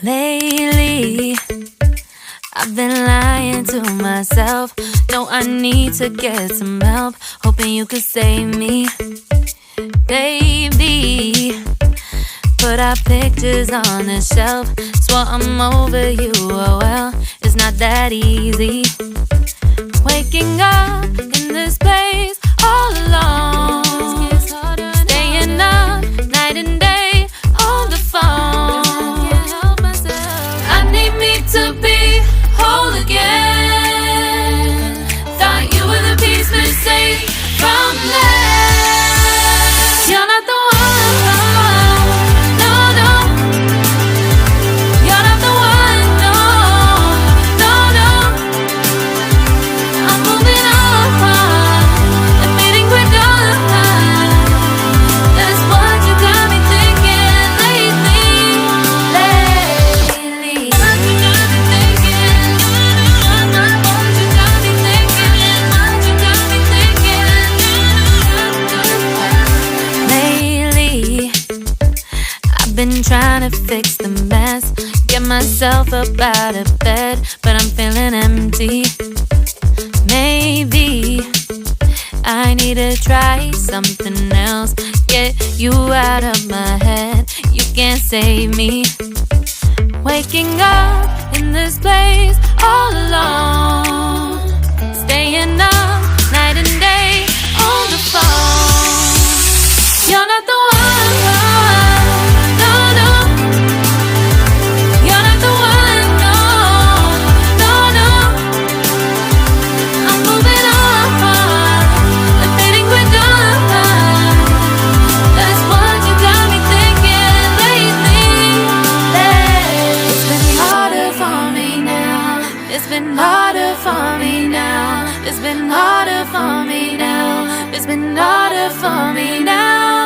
Lately, I've been lying to myself. No, I need to get some help. Hoping you could save me, baby. Put our pictures on the shelf. Swore I'm over you, oh well, it's not that easy. Waking up in this place all alone, staying up night and day on the phone. I need me to be whole again. Thought you were the piece missing from left. You're not the one, no, no. You're not the one, no, no, no. I'm moving on, admitting we're done. That's what you got me thinking lately. What you got me thinking. What you got me thinking. What you got me thinking. Lately, I've been trying to fix the mess, get myself up out of bed, but I'm feeling empty. Maybe I need to try something else, get you out of my head. You can't save me. Waking up in this place all alone, staying up night and day on the phone. You're not the one, no, no. You're not the one, no, no, no. I'm moving on, admitting we're done. That's what you got me thinking lately. It's been harder for me now. It's been harder for me now. It's been harder for me now. It's been harder for me now.